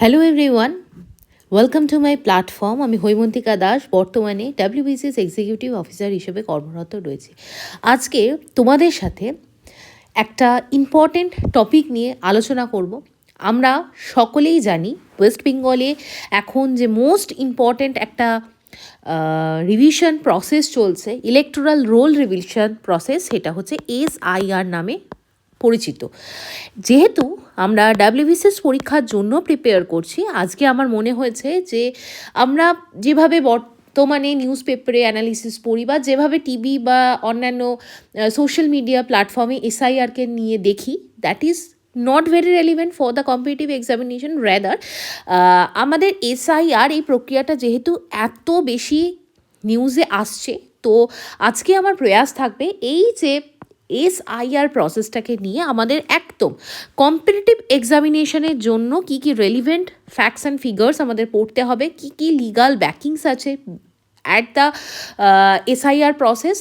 Hello everyone, welcome to my platform. আমি হৈমন্তিকা দাস, বর্তমানে WBCS executive officer হিসেবে কর্মরত রয়েছি। আজকে তোমাদের সাথে একটা ইম্পর্টেন্ট টপিক নিয়ে আলোচনা করব। আমরা সকলেই জানি ওয়েস্ট বেঙ্গলে এখন যে মোস্ট ইম্পর্টেন্ট একটা রিভিশন প্রসেস চলছে, ইলেকটোরাল রোল রিভিশন প্রসেস, সেটা হচ্ছে SIR নামে পরিচিত। যেহেতু আমরা ডাব্লিউবিসিএস পরীক্ষার জন্য প্রিপেয়ার করছি, আজকে আমার মনে হয়েছে যে আমরা যেভাবে বর্তমানে নিউজ পেপারে অ্যানালিসিস পড়ি বা যেভাবে টিভি বা অন্যান্য সোশ্যাল মিডিয়া প্ল্যাটফর্মে SIRকে নিয়ে দেখি, that is not very relevant for the competitive examination. Rather আমাদের SIR এই প্রক্রিয়াটা যেহেতু এত বেশি নিউজে আসছে, তো আজকে আমার প্রয়াস থাকবে এই যে SIR প্রসেসটাকে নিয়ে আমাদের একদম কম্পিটিটিভ এক্সামিনেশনের জন্য কী কী রেলিভেন্ট ফ্যাক্টস অ্যান্ড ফিগার্স আমাদের পড়তে হবে, কী কী লিগাল ব্যাকিংস আছে অ্যাট দ্য SIR প্রসেস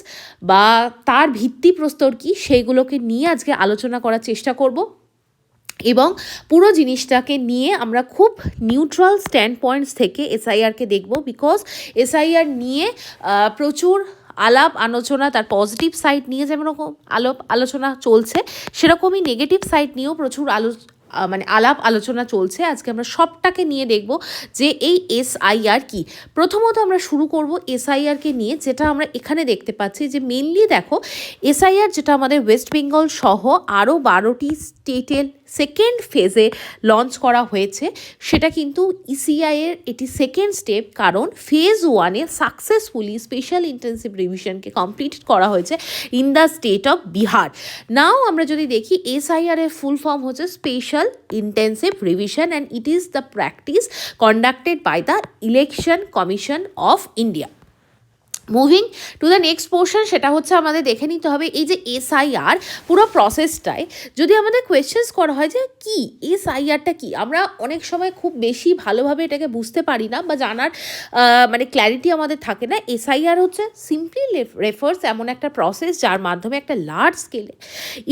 বা তার ভিত্তিপ্রস্তর কী, সেইগুলোকে নিয়ে আজকে আলোচনা করার চেষ্টা করব। এবং পুরো জিনিসটাকে নিয়ে আমরা খুব নিউট্রাল স্ট্যান্ড পয়েন্টস থেকে SIRকে দেখব, বিকজ SIR নিয়ে প্রচুর আলাপ আলোচনা, তার পজিটিভ সাইড নিয়ে যেমন আলোচনা চলছে, সেরকমই নেগেটিভ সাইড নিয়েও প্রচুর আলাপ আলোচনা চলছে। আজকে আমরা সবটাকে নিয়ে দেখব যে এই SIR কি। প্রথমত আমরা শুরু করব SIRকে নিয়ে, যেটা আমরা এখানে দেখতে পাচ্ছি যে মেনলি দেখো SIR যেটা আমাদের ওয়েস্ট বেঙ্গল সহ আরও 12টি স্টেটের সেকেন্ড ফেজে লঞ্চ করা হয়েছে, সেটা কিন্তু ECI-এর এটি সেকেন্ড স্টেপ, কারণ ফেজ 1-এ সাকসেসফুলি স্পেশাল ইন্টেন্সিভ রিভিশনকে কমপ্লিট করা হয়েছে in the state of Bihar. Now আমরা যদি দেখি SIR-এর ফুল ফর্ম হচ্ছে special intensive revision and it is the practice conducted by the election commission of India. Moving to the next portion, সেটা হচ্ছে আমাদের দেখে নিতে হবে এই যে SIR পুরো প্রসেসটায় যদি আমাদের কোয়েশ্চেন্স করা হয় যে কি SIRটা কি, আমরা অনেক সময় খুব বেশি ভালোভাবে এটাকে বুঝতে পারি না বা জানার ক্ল্যারিটি আমাদের থাকে না। SIR হচ্ছে সিম্পলি রেফার্স এমন একটা প্রসেস যার মাধ্যমে একটা লার্জ স্কেলে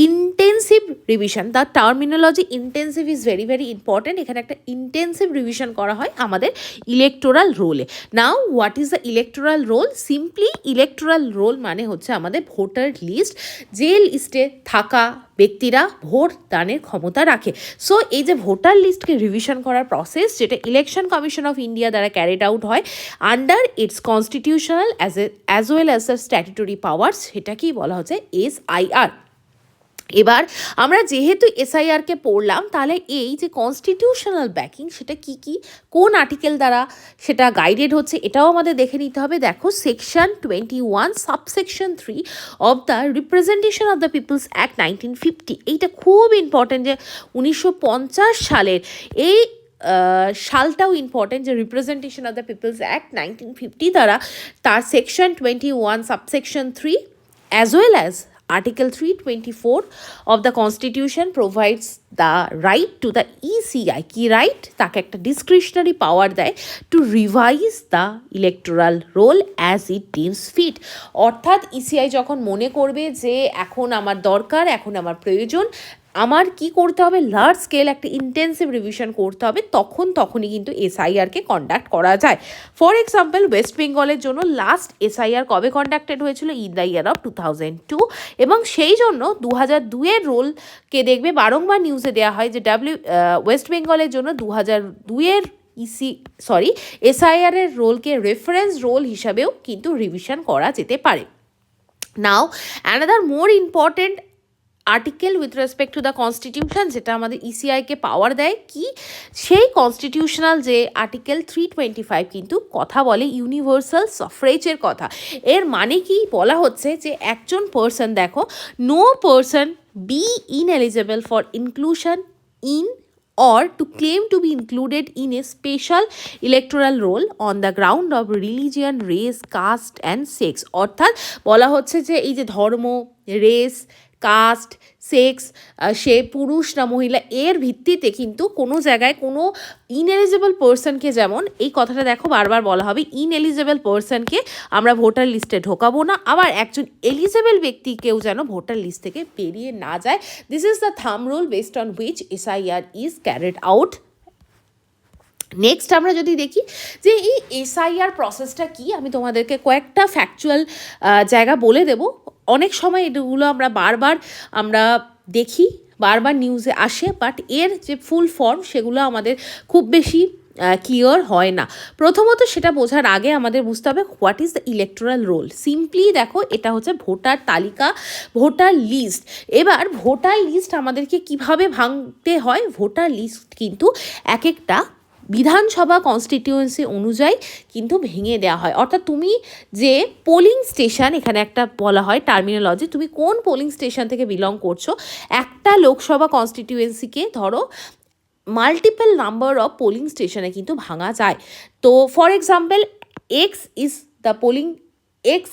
intensive revision, the terminology intensive is very very important, এখানে একটা ইন্টেন্সিভ রিভিশন করা হয় আমাদের ইলেকটোরাল রোলে। Now what is the electoral roll? Simply electoral roll মানে হচ্ছে আমাদের ভোটার লিস্ট, যে লিস্টে থাকা ব্যক্তিরা ভোট দানের ক্ষমতা রাখে। সো এই যে ভোটার লিস্টকে রিভিশন করার প্রসেস, যেটা ইলেকশন কমিশন অফ ইন্ডিয়া দ্বারা ক্যারিড আউট হয় under it's constitutional as well as the statutory powers, সেটাকেই বলা হচ্ছে SIR। এবার আমরা যেহেতু SIRকে পড়লাম, তাহলে এই যে কনস্টিটিউশনাল ব্যাকিং সেটা কি কি, কোন আর্টিকেল দ্বারা সেটা গাইডেড হচ্ছে, এটাও আমাদের দেখে নিতে হবে। দেখো section 21 subsection 3 of the representation of the people's act 1950, এইটা খুব ইম্পর্টেন্ট যে 1950 সালের এই সালটাও ইম্পর্টেন্ট, যে representation of the people's act 1950 দ্বারা তার section 21 subsection 3 as well as Article 324 of the Constitution provides the right to the ECI, কি রাইট, তাকে একটা ডিসক্রিশনারি পাওয়ার দেয় to revise the electoral roll as it deems fit. অর্থাৎ ECI যখন মনে করবে যে এখন আমার দরকার, এখন আমার প্রয়োজন, আমার কি করতে হবে, লার্জ স্কেল একটা ইন্টেন্সিভ রিভিশন করতে হবে, তখনই কিন্তু SIRকে কন্ডাক্ট করা যায়। ফর এক্সাম্পল, ওয়েস্ট বেঙ্গলের জন্য লাস্ট SIR কবে কন্ডাক্টেড হয়েছিল? ইন দ্য ইয়ার অফ 2002, এবং সেই জন্য 2002-এর রোলকে দেখবে বারংবার নিউজে দেওয়া হয় যে ওয়েস্ট বেঙ্গলের জন্য 2002-এর SIR-এর রোলকে রেফারেন্স রোল হিসাবেও কিন্তু রিভিশন করা যেতে পারে। Now another more important article with respect to the constitution, যেটা আমাদের ECI-কে পাওয়ার দেয়, কি সেই কনস্টিটিউশনাল যে আর্টিকেল 325 কিন্তু কথা বলে ইউনিভার্সাল সাফ্রেজের কথা। এর মানে কি বলা হচ্ছে যে একজন পার্সন, দেখো, no person be ineligible for inclusion in or to claim to be included in a special electoral roll on the ground of religion, race, caste and sex। অর্থাৎ বলা হচ্ছে যে এই যে ধর্ম, রেস, কাস্ট, সেক্স, সে পুরুষ না মহিলা, এর ভিত্তিতে কিন্তু কোনো জায়গায় কোনো ইনএলিজিবল পার্সনকে, যেমন এই কথাটা দেখো বারবার বলা হবে, ইনএলিজিবল পার্সনকে আমরা ভোটার লিস্টে ঢোকাবো না, আবার একজন এলিজিবল ব্যক্তিকেও যেন ভোটার লিস্ট থেকে বেরিয়ে না যায়। This is the thumb rule based on which SIR is carried out next আমরা যদি দেখি যে এই এসআইআর প্রসেসটা কি, আমি তোমাদেরকে কয়েকটা ফ্যাকচুয়াল জায়গা বলে দেব। অনেক সময় এগুলো আমরা দেখি, বারবার নিউজে আসে, বাট এর যে ফুল ফর্ম সেগুলো আমাদের খুব বেশি ক্লিয়ার হয় না। প্রথমত সেটা বোঝার আগে আমাদের বুঝতে হবে what is the electoral roll. Simply দেখো, এটা হচ্ছে ভোটার তালিকা, ভোটার লিস্ট। এবার ভোটার লিস্ট আমাদেরকে কিভাবে ভাঙতে হয়, ভোটার লিস্ট কিন্তু এক একটা বিধানসভা কনস্টিটিউয়েন্সি অনুযায়ী কিন্তু ভেঙে দেওয়া হয়। অর্থাৎ তুমি যে পোলিং স্টেশন, এখানে একটা বলা হয় টার্মিনোলজি, তুমি কোন পোলিং স্টেশন থেকে বিলং করছো, একটা লোকসভা কনস্টিটিউয়েন্সিকে ধরো মাল্টিপল নাম্বার অফ পোলিং স্টেশনে কিন্তু ভাঙা যায়। তো for example x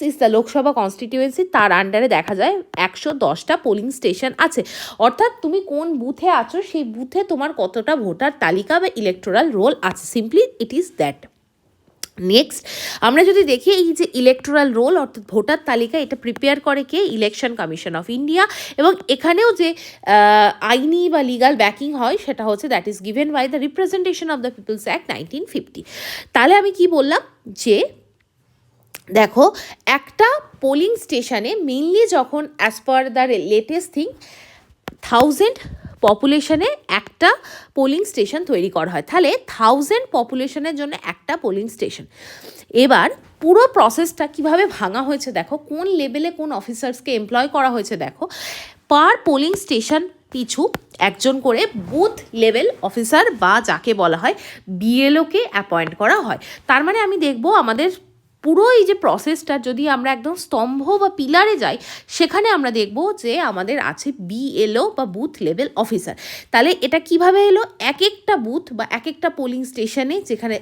is the Lok Sabha constituency, তার আন্ডারে দেখা যায় 110টা পোলিং স্টেশন আছে। অর্থাৎ তুমি কোন বুথে আছো সেই বুথে তোমার কতটা ভোটার তালিকা বা ইলেকটোরাল রোল আছে। Simply it is that. Next আমরা যদি দেখি এই যে ইলেকটোরাল রোল অর্থাৎ ভোটার তালিকা, এটা প্রিপেয়ার করে কে? Election commission of India. এবং এখানেও যে আইনি বা লিগাল ব্যাকিং হয় সেটা হচ্ছে that is given by the representation of the people's act 1950। তাহলে আমি কি বললাম যে দেখো, একটা পোলিং স্টেশনে মেনলি যখন as per the latest thing 1000 পপুলেশনে একটা পোলিং স্টেশন তৈরি করা হয়, তাহলে 1000 পপুলেশনের জন্য একটা পোলিং স্টেশন। এবার পুরো প্রসেসটা কিভাবে ভাঙা হয়েছে দেখো, কোন লেভেলে কোন অফিসার্সকে এমপ্লয় করা হয়েছে দেখো। পার পোলিং স্টেশন পিছু একজন করে বুথ লেভেল অফিসার বা যাকে বলা হয় বিএলওকে অ্যাপয়েন্ট করা হয়। তার মানে আমি দেখব আমাদের পুরো এই যে প্রসেসটা যদি আমরা একদম স্তম্ভ বা পিলারে যাই, সেখানে আমরা দেখব যে আমাদের আছে বিএলও বা বুথ লেভেল অফিসার। তাহলে এটা কিভাবে এলো, এক একটা বুথ বা এক একটা পোলিং স্টেশনে যেখানে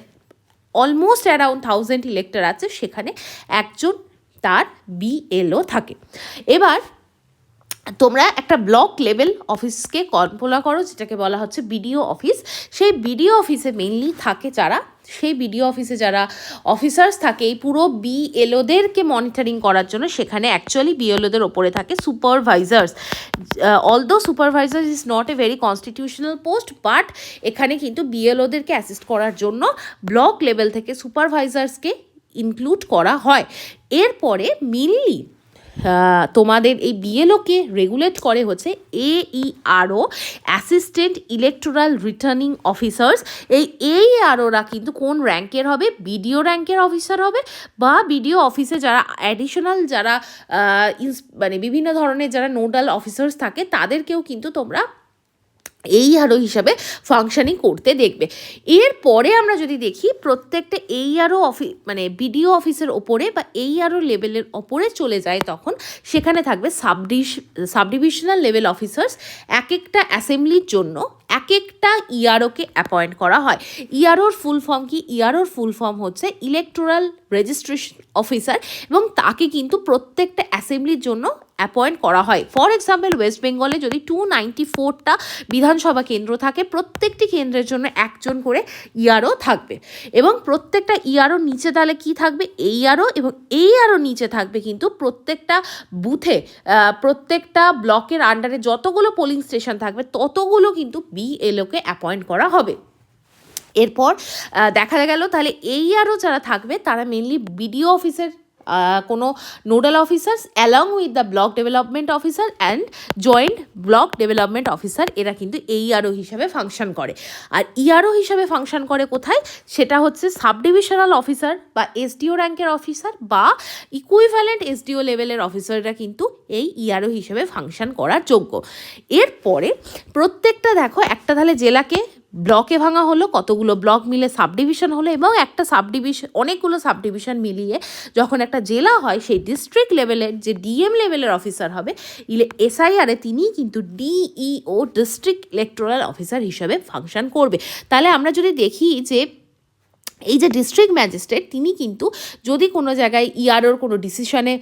অলমোস্ট অ্যারাউন্ড 1000 ইলেক্টর আছে, সেখানে একজন তার বিএলও থাকে। এবার তোমরা একটা ব্লক লেভেল অফিসকে কল্পনা করো, যেটাকে বলা হচ্ছে বিডিও অফিস। সেই বিডিও অফিসে মেইনলি থাকে সেই বিডিও অফিসে যারা অফিসার্স থাকে এই পুরো বিএলওদেরকে মনিটরিং করার জন্য, সেখানে অ্যাকচুয়ালি বিএলওদের ওপরে থাকে supervisors. Although supervisor is not a very constitutional post, but এখানে কিন্তু বিএলওদেরকে অ্যাসিস্ট করার জন্য ব্লক লেভেল থেকে সুপারভাইজার্সকে ইনক্লুড করা হয়। এরপরে মেনলি তোমাদের এই বিএলওকে রেগুলেট করে হচ্ছে AERO, assistant electoral returning officers. এই AEROরা কিন্তু কোন র্যাঙ্কের হবে, বিডিও র্যাঙ্কের অফিসার হবে, বা বিডিও অফিসে যারা অ্যাডিশনাল যারা মানে বিভিন্ন ধরনের যারা নোডাল অফিসার্স থাকে তাদেরকেও কিন্তু তোমরা AERO হিসাবে ফাংশনিং করতে দেখবে। এরপরে আমরা যদি দেখি প্রত্যেকটা AERO মানে বিডিও অফিসের ওপরে বা AERO লেভেলের ওপরে চলে যায়, তখন সেখানে থাকবে সাবডিভিশনাল লেভেল অফিসার্স। এক একটা অ্যাসেম্বলির জন্য এক একটা ইআরওকে অ্যাপয়েন্ট করা হয়। ইআরওর ফুল ফর্ম কি? ইআরওর ফুল ফর্ম হচ্ছে ইলেকটোরাল রেজিস্ট্রেশন অফিসার, এবং তাকে কিন্তু প্রত্যেকটা অ্যাসেম্বলির জন্য অ্যাপয়েন্ট করা হয়। ফর এক্সাম্পল ওয়েস্ট বেঙ্গলে যদি 294টা বিধানসভা কেন্দ্র থাকে, প্রত্যেকটি কেন্দ্রের জন্য একজন করে ইআরও থাকবে, এবং প্রত্যেকটা ইআরও নিচে তাহলে কি থাকবে? এইআরও, এবং এইআরও নিচে থাকবে কিন্তু প্রত্যেকটা বুথে প্রত্যেকটা ব্লকের আন্ডারে যতগুলো পোলিং স্টেশন থাকবে ততগুলো কিন্তু বিএলওকে অ্যাপয়েন্ট করা হবে। এরপর দেখা গেল তাহলে এইআরও যারা থাকবে তারা মেনলি বিডিও অফিসের কোনো nodal officers along with the block development officer and joint block development officer, এরা কিন্তু এইআরও হিসাবে ফাংশন করে। আর ইআরও হিসাবে ফাংশন করে কোথায়? সেটা হচ্ছে সাব ডিভিশনাল অফিসার বা এসডিও র্যাঙ্কের অফিসার বা ইকুইভ্যালেন্ট এসডিও লেভেলের অফিসাররা কিন্তু এই ইআরও হিসেবে ফাংশন করার যোগ্য। এরপরে প্রত্যেকটা দেখো একটা তাহলে জেলাকে ব্লকে ভাঙা হলো, কতগুলো ব্লক মিলে সাব ডিভিশন হলো, এবং একটা সাব ডিভিশন অনেকগুলো সাব ডিভিশন মিলিয়ে যখন একটা জেলা হয়, সেই ডিস্ট্রিক্ট লেভেলের যে ডিএম লেভেলের অফিসার হবে এসআইআরে, তিনি কিন্তু ডিইও ডিস্ট্রিক্ট ইলেকটোরাল অফিসার হিসাবে ফাংশন করবে। তাহলে আমরা যদি দেখি যে এই যে ডিস্ট্রিক্ট ম্যাজিস্ট্রেট, তিনি কিন্তু যদি কোনো জায়গায় ইআরওর কোনো ডিসিশনে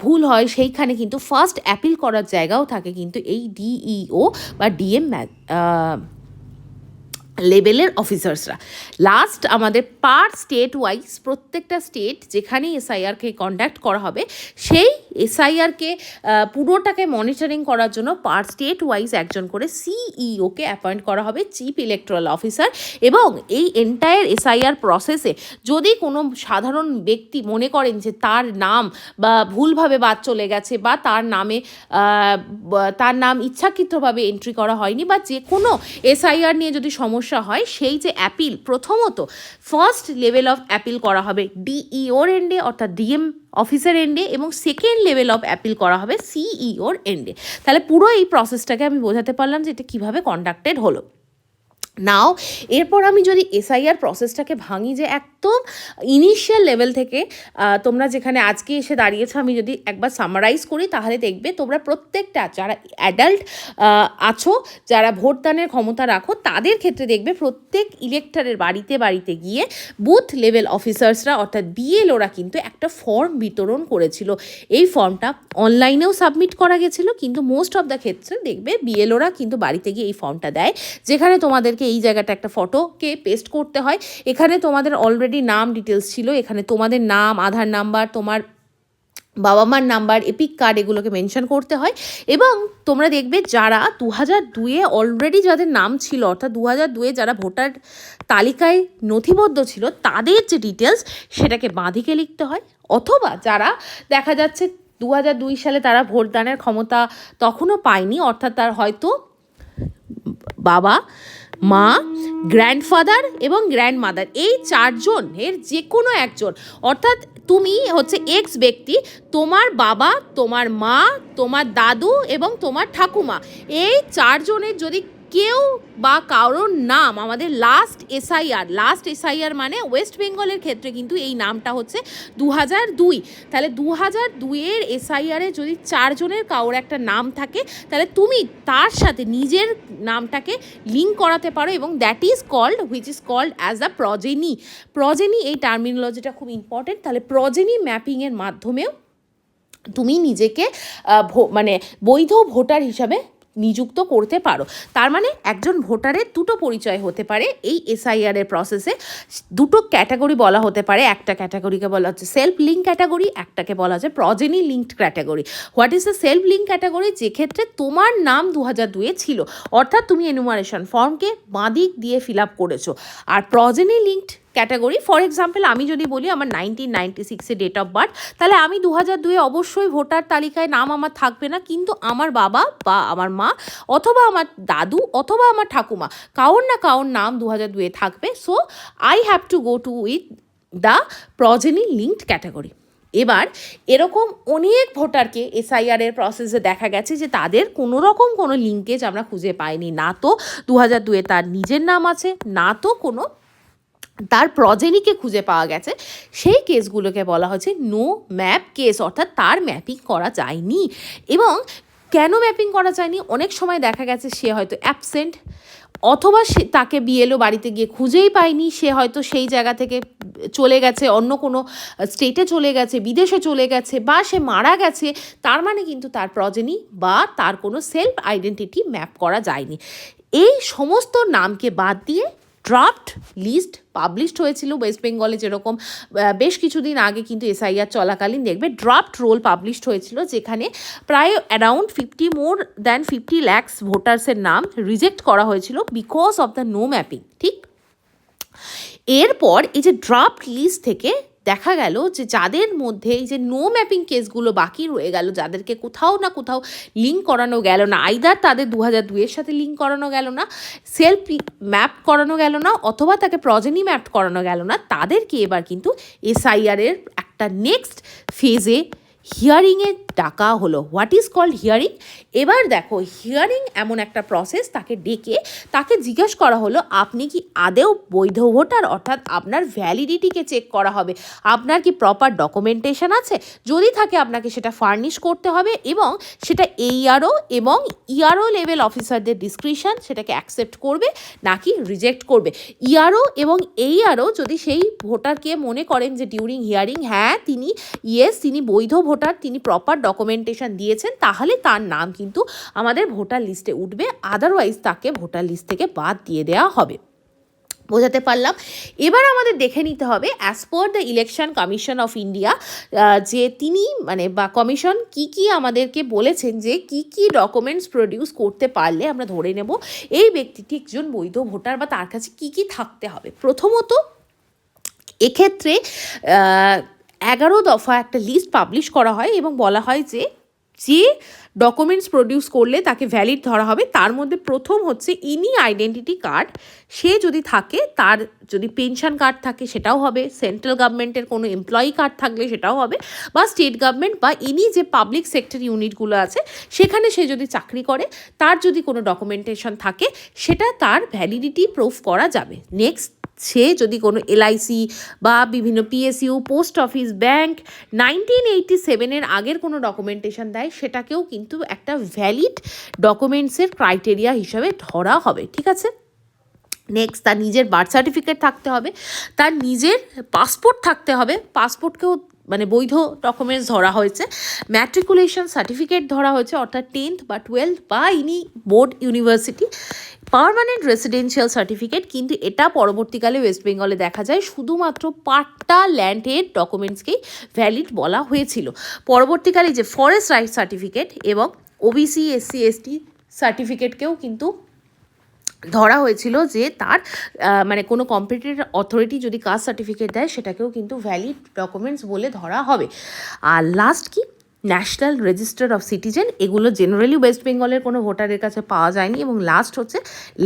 ভুল হয়, সেইখানে কিন্তু ফার্স্ট অ্যাপিল করার জায়গাও থাকে কিন্তু এই ডিইও বা ডিএম লেভেলের অফিসার্সরা। লাস্ট আমাদের পার স্টেট ওয়াইজ প্রত্যেকটা স্টেট যেখানেই এসআইআরকে কন্ডাক্ট করা হবে, সেই এসআইআরকে পুরোটাকে মনিটরিং করার জন্য পার স্টেট ওয়াইজ একজন করে সিইওকে অ্যাপয়েন্ট করা হবে, চিফ ইলেকট্রাল অফিসার। এবং এই এন্টায়ার এসআইআর প্রসেসে যদি কোনো সাধারণ ব্যক্তি মনে করেন যে তার নাম বা ভুলভাবে বাদ চলে গেছে বা তার নাম ইচ্ছাকৃতভাবে এন্ট্রি করা হয়নি বা যে কোনো এসআইআর নিয়ে যদি সমস্যা হয়, সেই যে অ্যাপিল, প্রথমত ফার্স্ট লেভেল অফ অ্যাপিল করা হবে ডিইওর এন্ডে অর্থাৎ ডিএম অফিসার এন্ডে, এবং সেকেন্ড লেভেল অফ অ্যাপিল করা হবে সিইওর এন্ডে। তাহলে পুরো এই প্রসেসটাকে আমি বোঝাতে পারলাম যে এটা কীভাবে কন্ডাক্টেড হলো। নাও এরপর আমি যদি এসআইআর প্রসেসটাকে ভাঙি, যে একদম ইনিশিয়াল লেভেল থেকে তোমরা যেখানে আজকে এসে দাঁড়িয়েছো, আমি যদি একবার সামারাইজ করি তাহলে দেখবে তোমরা প্রত্যেকটা যারা অ্যাডাল্ট আছো, যারা ভোটদানের ক্ষমতা রাখো, তাদের ক্ষেত্রে দেখবে প্রত্যেক ইলেক্টরের বাড়িতে বাড়িতে গিয়ে বুথ লেভেল অফিসার্সরা অর্থাৎ বিএলওরা কিন্তু একটা ফর্ম বিতরণ করেছিল। এই ফর্মটা অনলাইনেও সাবমিট করা গেছিলো, কিন্তু মোস্ট অফ দ্য ক্ষেত্রে দেখবে বিএলওরা কিন্তু বাড়িতে গিয়ে এই ফর্মটা দেয়, যেখানে তোমাদেরকে এই জায়গাটা একটা ফটোকে পেস্ট করতে হয়। এখানে তোমাদের অলরেডি নাম ডিটেলস ছিল, এখানে তোমাদের নাম, আধার নাম্বার, তোমার বাবা মার নাম্বার, এপিক কার্ড, এগুলোকে মেনশন করতে হয়। এবং তোমরা দেখবে যারা 2002-এ অলরেডি যাদের নাম ছিল, অর্থাৎ 2002-এ যারা ভোটার তালিকায় নথিবদ্ধ ছিল, তাদের যে ডিটেলস সেটাকে বাঁদিকে লিখতে হয়। অথবা যারা দেখা যাচ্ছে 2002 সালে তারা ভোটদানের ক্ষমতা তখনও পায়নি, অর্থাৎ তার হয়তো বাবা, মা, গ্র্যান্ডফাদার এবং গ্র্যান্ডমাদার, এই চারজনের যে কোনো একজন, অর্থাৎ তুমি হচ্ছে এক্স ব্যক্তি, তোমার বাবা, তোমার মা, তোমার দাদু এবং তোমার ঠাকুমা, এই চারজনের যদি কেউ বা কারোর নাম আমাদের লাস্ট এসআইআর মানে ওয়েস্ট বেঙ্গলের ক্ষেত্রে কিন্তু এই নামটা হচ্ছে 2002, তাহলে 2002-এর এসআইআরে যদি চারজনের কারোর একটা নাম থাকে, তাহলে তুমি তার সাথে নিজের নামটাকে লিঙ্ক করাতে পারো, এবং which is called as a progeny. এই টার্মিনোলজিটা খুব ইম্পর্টেন্ট। তাহলে প্রজেনি ম্যাপিংয়ের মাধ্যমেও তুমি নিজেকে মানে বৈধ ভোটার হিসাবে নিযুক্ত করতে পারো। তার মানে একজন ভোটারের দুটো পরিচয় হতে পারে এই এসআইআরের প্রসেসে। দুটো ক্যাটাগরি বলা হতে পারে, একটা ক্যাটাগরিকে বলা হচ্ছে সেলফ লিঙ্ক ক্যাটাগরি, একটাকে বলা হচ্ছে প্রজেনি linked category. What is the self link category? যে ক্ষেত্রে তোমার নাম 2002-এ ছিল, অর্থাৎ তুমি এনুমারেশন ফর্মকে বাঁদিক দিয়ে ফিল আপ করেছো। আর progeny linked category, for example আমি যদি বলি আমার 1996-এ ডেট অফ বার্থ, তাহলে আমি 2002-এ অবশ্যই ভোটার তালিকায় নাম আমার থাকবে না, কিন্তু আমার বাবা বা আমার মা অথবা আমার দাদু অথবা আমার ঠাকুমা কাউর না কাউর নাম 2002-এ থাকবে। So I have to go to with the প্রজেনি linked category. এবার এরকম অনেক ভোটারকে এসআইআরের প্রসেসে দেখা গেছে যে তাদের কোনো রকম কোনো লিঙ্কেজ আমরা খুঁজে পাইনি, না তো 2002-এ তার নিজের নাম আছে, না তো কোনো তার প্রজেনিকে খুঁজে পাওয়া গেছে। সেই কেসগুলোকে বলা হচ্ছে নো ম্যাপ কেস, অর্থাৎ তার ম্যাপিং করা যায়নি। এবং কেন ম্যাপিং করা যায়নি? অনেক সময় দেখা গেছে সে হয়তো অ্যাবসেন্ট, অথবা সে তাকে বিএলও বাড়িতে গিয়ে খুঁজেই পায়নি, সে হয়তো সেই জায়গা থেকে চলে গেছে, অন্য কোনো স্টেটে চলে গেছে, বিদেশে চলে গেছে, বা সে মারা গেছে। তার মানে কিন্তু তার প্রজেনি বা তার কোনো সেলফ আইডেন্টিটি ম্যাপ করা যায়নি। এই সমস্ত নামকে বাদ দিয়ে ড্রাফট লিস্ট পাবলিশড হয়েছিল ওয়েস্ট বেঙ্গলে। যেরকম বেশ কিছুদিন আগে কিন্তু এসআইআর চলাকালীন দেখবে ড্রাফট রোল পাবলিশড হয়েছিল, যেখানে প্রায় অ্যারাউন্ড 50 lakhs ভোটার্সের নাম রিজেক্ট করা হয়েছিল because of the no mapping. ঠিক এরপর এই যে ড্রাফট লিস্ট থেকে দেখা গেল যে যাদের মধ্যে এই যে নো ম্যাপিং কেসগুলো বাকি রয়ে গেল, যাদেরকে কোথাও না কোথাও লিঙ্ক করানো গেল না, আইদার তাদের 2002-এর সাথে লিঙ্ক করানো গেল না, সেলফ ম্যাপ করানো গেল না, অথবা তাকে প্রজেনি ম্যাপ করানো গেল না, তাদেরকে এবার কিন্তু এসআইআরের একটা নেক্সট ফেজে হিয়ারিংয়ে ডাকা হলো। What is called hearing? এবার দেখো, হিয়ারিং এমন একটা প্রসেস, তাকে ডেকে তাকে জিজ্ঞেস করা হলো আপনি কি আদেও বৈধ ভোটার, অর্থাৎ আপনার ভ্যালিডিটিকে চেক করা হবে, আপনার কি প্রপার ডকুমেন্টেশন আছে, যদি থাকে আপনাকে সেটা ফার্নিশ করতে হবে, এবং সেটা এইআরও এবং ইআরও লেভেল অফিসারদের ডিসক্রিপশন সেটাকে অ্যাকসেপ্ট করবে নাকি রিজেক্ট করবে। ইআরও এবং এইআরও যদি সেই ভোটারকে মনে করেন যে ডিউরিং হিয়ারিং হ্যাঁ তিনি বৈধ ভোটার, তিনি প্রপার ডকুমেন্টেশন দিয়েছেন, তাহলে তার নাম কিন্তু আমাদের ভোটার লিস্টে উঠবে, আদারওয়াইজ তাকে ভোটার লিস্ট থেকে বাদ দিয়ে দেওয়া হবে। বোঝাতে পারলাম। এবার আমাদের দেখে নিতে হবে as per the election commission of India, যে তিনি মানে বা কমিশন কি আমাদেরকে বলেছেন যে কি ডকুমেন্টস প্রডিউস করতে পারলে আমরা ধরে নেব এই ব্যক্তিটি একজন বৈধ ভোটার বা তার কাছে কি থাকতে হবে। প্রথমত এক্ষেত্রে 11 দফা একটা লিস্ট পাবলিশ করা হয় এবং বলা হয় যে ডকুমেন্টস প্রডিউস করলে তাকে ভ্যালিড ধরা হবে। তার মধ্যে প্রথম হচ্ছে এনি আইডেন্টিটি কার্ড, সে যদি থাকে, তার যদি পেনশন কার্ড থাকে সেটাও হবে, সেন্ট্রাল গভর্নমেন্টের কোনো এমপ্লয়ি কার্ড থাকলে সেটাও হবে, বা স্টেট গভর্নমেন্ট বা এনি যে পাবলিক সেক্টর ইউনিটগুলো আছে সেখানে সে যদি চাকরি করে তার যদি কোনো ডকুমেন্টেশন থাকে সেটা তার ভ্যালিডিটি প্রুফ করা যাবে। নেক্সট, সে যদি কোনো এলআইসি বা বিভিন্ন পিএসইউ, পোস্ট অফিস, ব্যাংক 1987-এর আগের কোনো ডকুমেন্টেশন দেয় সেটাকেও কিন্তু একটা ভ্যালিড ডকুমেন্টসের ক্রাইটেরিয়া হিসাবে ধরা হবে, ঠিক আছে। নেক্সট, তার নিজের বার্থ সার্টিফিকেট থাকতে হবে, তার নিজের পাসপোর্ট থাকতে হবে, পাসপোর্টকেও মানে বৈধ ডকুমেন্টস ধরা হয়েছে, ম্যাট্রিকুলেশন সার্টিফিকেট ধরা হয়েছে অর্থাৎ 10th বা 12th বা any board university, permanent residential certificate. কিন্তু এটা পরবর্তীকালে ওয়েস্ট বেঙ্গলে দেখা যায় শুধুমাত্র পাট্টা ল্যান্ডের ডকুমেন্টসকেই ভ্যালিড বলা হয়েছিল। পরবর্তীকালে যে ফরেস্ট রাইট সার্টিফিকেট এবং ওবিসি এসসি এসটি সার্টিফিকেটকেও কিন্তু ধরা হয়েছিল যে তার মানে কোনো কম্পিটেন্ট অথরিটি যদি কাস্ট সার্টিফিকেট দেয় সেটাকেও কিন্তু ভ্যালিড ডকুমেন্টস বলে ধরা হবে। আর লাস্ট কি, ন্যাশনাল রেজিস্টার অফ সিটিজেন, এগুলো জেনারেলি ওয়েস্ট বেঙ্গলের কোনো ভোটারের কাছে পাওয়া যায়নি। এবং লাস্ট হচ্ছে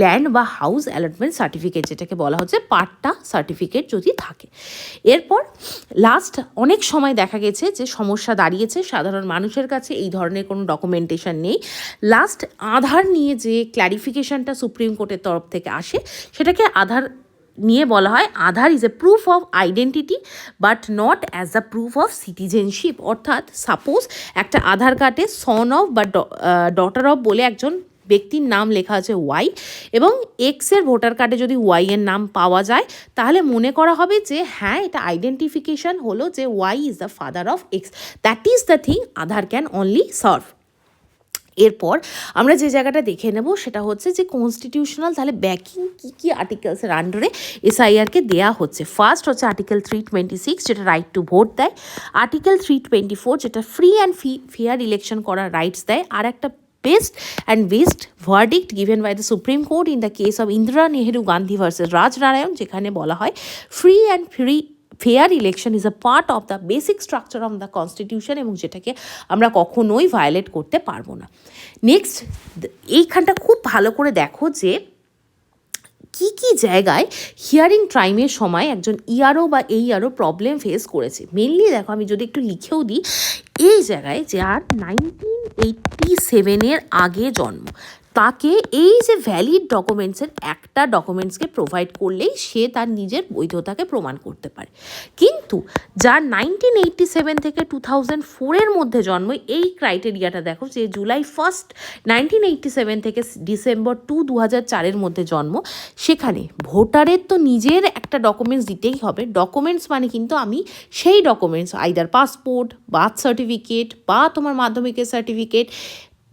ল্যান্ড বা হাউস অ্যালটমেন্ট সার্টিফিকেট, যেটাকে বলা হচ্ছে পাট্টা সার্টিফিকেট যদি থাকে। এরপর লাস্ট অনেক সময় দেখা গেছে যে সমস্যা দাঁড়িয়েছে, সাধারণ মানুষের কাছে এই ধরনের কোনো ডকুমেন্টেশন নেই। লাস্ট আধার নিয়ে যে ক্ল্যারিফিকেশনটা সুপ্রিম কোর্টের তরফ থেকে আসে সেটাকে আধার নিয়ে বলা হয় Aadhaar is a proof of identity but not as a proof of citizenship. অর্থাৎ সাপোজ একটা আধার কার্ডে সন অফ বা ডটার অফ বলে একজন ব্যক্তির নাম লেখা আছে ওয়াই, এবং এক্সের ভোটার কার্ডে যদি ওয়াই এর নাম পাওয়া যায় তাহলে মনে করা হবে যে হ্যাঁ এটা আইডেন্টিফিকেশন হলো যে Y is the father of X. That is the thing Aadhaar can only serve. এরপর আমরা যে জায়গাটা দেখে নেব সেটা হচ্ছে যে কনস্টিটিউশনাল তাহলে ব্যাকিং কী আর্টিকেলসের আন্ডারে এসআইআরকে দেওয়া হচ্ছে। ফার্স্ট হচ্ছে আর্টিকেল 326 যেটা রাইট টু ভোট দেয়, আর্টিকেল 324 যেটা ফ্রি অ্যান্ড ফেয়ার ইলেকশন করার রাইটস দেয়, আর একটা best and best verdict given by the Supreme Court in the case of Indira Nehru Gandhi versus Raj Narayan, যেখানে বলা হয় free and fair election is a part of the basic structure of the constitution, এবং যেটাকে আমরা কখনোই violet করতে পারবো না। নেক্সট, এইখানটা খুব ভালো করে দেখো যে কি জায়গায় হিয়ারিং টাইমের সময় একজন ইআরও বা এইআরও প্রবলেম ফেস করেছে। মেনলি দেখো, আমি যদি একটু লিখেও দিই, এই জায়গায় যার 1987-এর আগে জন্ম তাকে এই যে ভ্যালিড ডকুমেন্টসের একটা ডকুমেন্টসকে প্রোভাইড করলেই সে তার নিজের বৈধতাকে প্রমাণ করতে পারে। কিন্তু যার 1987 থেকে 2004-এর মধ্যে জন্ম, এই ক্রাইটেরিয়াটা দেখো যে জুলাই 1 1987 থেকে ডিসেম্বর 2 2004-এর মধ্যে জন্ম, সেখানে ভোটারের তো নিজের একটা ডকুমেন্টস দিতেই হবে। ডকুমেন্টস মানে কিন্তু আমি সেই documents either passport, birth certificate বা তোমার মাধ্যমিকের সার্টিফিকেট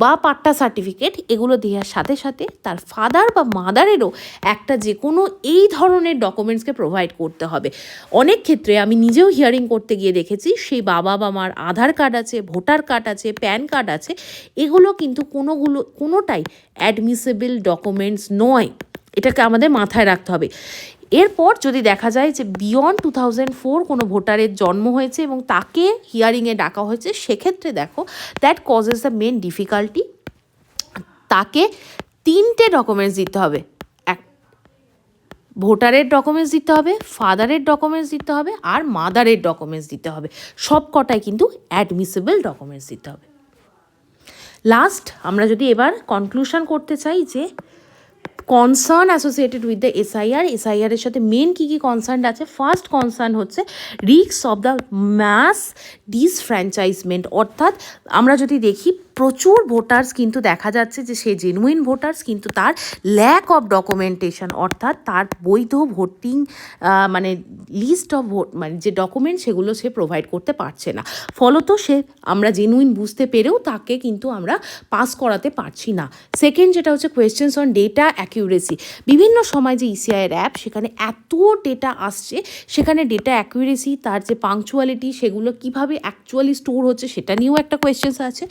বা পাট্টা সার্টিফিকেট, এগুলো দেওয়ার সাথে সাথে তার ফাদার বা মাদারেরও একটা যে কোনো এই ধরনের ডকুমেন্টসকে প্রোভাইড করতে হবে। অনেক ক্ষেত্রে আমি নিজেও হিয়ারিং করতে গিয়ে দেখেছি সেই বাবা বা মার আধার কার্ড আছে, ভোটার কার্ড আছে, প্যান কার্ড আছে, এগুলো কিন্তু কোনোটাই অ্যাডমিসেবল ডকুমেন্টস নয়। এটাকে আমাদের মাথায় রাখতে হবে। এরপর যদি দেখা যায় যে বিয়ন্ড 2004 কোনো ভোটারের জন্ম হয়েছে এবং তাকে হিয়ারিংয়ে ডাকা হয়েছে, সেক্ষেত্রে দেখো that causes the main difficulty. তাকে 3টে ডকুমেন্টস দিতে হবে, ভোটারের ডকুমেন্টস দিতে হবে, ফাদারের ডকুমেন্টস দিতে হবে, আর মাদারের ডকুমেন্টস দিতে হবে। সব কটাই কিন্তু অ্যাডমিসেবল ডকুমেন্টস দিতে হবে। লাস্ট আমরা যদি এবার কনক্লুশন করতে চাই যে কনসার্ন অ্যাসোসিয়েটেড উইথ দ্য এসআইআরের সাথে মেন কী কনসার্ন আছে। ফার্স্ট কনসার্ন হচ্ছে রিস্ক অফ দ্য ম্যাস ডিসফ্র্যাঞ্চাইজমেন্ট, অর্থাৎ আমরা যদি দেখি প্রচুর ভোটার্স কিন্তু দেখা যাচ্ছে যে সে জেনুইন ভোটার্স, কিন্তু তার ল্যাক অফ ডকুমেন্টেশন, অর্থাৎ তার বৈধ ভোটিং মানে লিস্ট অফ ভোট মানে যে ডকুমেন্ট সেগুলো সে প্রোভাইড করতে পারছে না। ফলত সে আমরা জেনুইন বুঝতে পেরেও তাকে কিন্তু আমরা পাস করাতে পারছি না। সেকেন্ড যেটা হচ্ছে কোয়েশ্চেন্স অন ডেটা অ্যাকিউরেসি। বিভিন্ন সময় যে ইসিআইয়ের অ্যাপ সেখানে এত ডেটা আসছে, সেখানে ডেটা অ্যাকিউরেসি, তার যে পাংচুয়ালিটি, সেগুলো কিভাবে অ্যাকচুয়ালি স্টোর হচ্ছে সেটা নিয়েও একটা কোয়েশ্চেন্স আছে।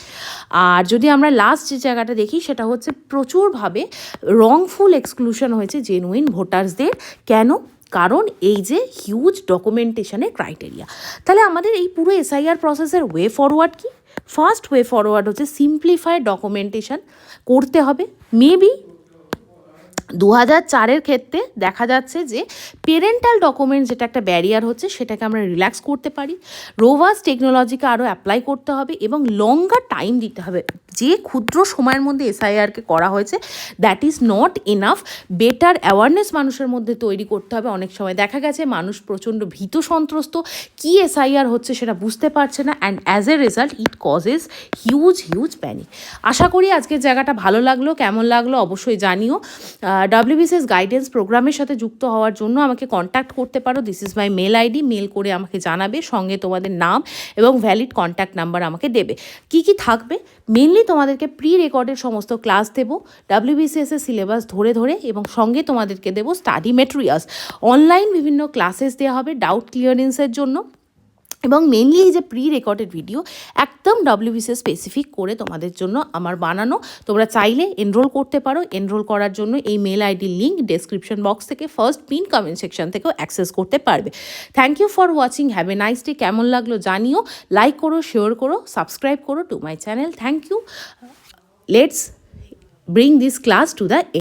আর যদি আমরা লাস্ট যে জায়গাটা দেখি সেটা হচ্ছে প্রচুরভাবে রংফুল এক্সক্লুশন হয়েছে জেনুইন ভোটার্সদের। কেন? কারণ এই যে হিউজ ডকুমেন্টেশনের ক্রাইটেরিয়া। তাহলে আমাদের এই পুরো এসআইআর প্রসেসের ওয়ে ফরওয়ার্ড কি? ফার্স্ট ওয়ে ফরওয়ার্ড হচ্ছে সিম্পলিফাইড ডকুমেন্টেশন করতে হবে। মেবি 2004 ক্ষেত্রে দেখা যাচ্ছে যে পেরেন্টাল ডকুমেন্ট যেটা একটা ব্যারিয়ার হচ্ছে সেটাকে আমরা রিল্যাক্স করতে পারি। রোভাস টেকনোলজিকে আরও অ্যাপ্লাই করতে হবে এবং লঙ্গার টাইম দিতে হবে। যে ক্ষুদ্র সময়ের মধ্যে এসআইআরকে করা হয়েছে that is not enough. Better awareness মানুষের মধ্যে তৈরি করতে হবে। অনেক সময় দেখা গেছে মানুষ প্রচণ্ড ভীত সন্ত্রস্ত, কী এসআইআর হচ্ছে সেটা বুঝতে পারছে না, and as a result it causes huge panic. আশা করি আজকের জায়গাটা ভালো লাগলো। কেমন লাগলো অবশ্যই জানিও। WBCS গাইডেন্স প্রোগ্রামের সাথে যুক্ত হওয়ার জন্য আমাকে কন্ট্যাক্ট করতে পারো। This is my mail ID. Mail করে আমাকে জানাবে, সঙ্গে তোমাদের নাম এবং ভ্যালিড কন্ট্যাক্ট নাম্বার আমাকে দেবে। কি কি থাকবে? মেনলি তোমাদেরকে প্রি রেকর্ডেড সমস্ত ক্লাস দেবো WBCS এর সিলেবাস ধরে ধরে, এবং সঙ্গে তোমাদেরকে দেবো স্টাডি মেটেরিয়ালস। অনলাইন বিভিন্ন ক্লাসেস দেওয়া হবে ডাউট ক্লিয়ারেন্সের জন্য, এবং মেনলি এই যে প্রি রেকর্ডেড ভিডিও একদম WBCS স্পেসিফিক করে তোমাদের জন্য আমার বানানো। তোমরা চাইলে এনরোল করতে পারো। এনরোল করার জন্য এই মেল আইডির লিঙ্ক ডেসক্রিপশন বক্স থেকে ফার্স্ট পিন কমেন্ট সেকশন থেকেও অ্যাক্সেস করতে পারবে। Thank you for watching. Have a nice day. কেমন লাগলো জানিও। লাইক করো, শেয়ার করো, সাবস্ক্রাইব করো to my channel. Thank you. Let's bring this class to the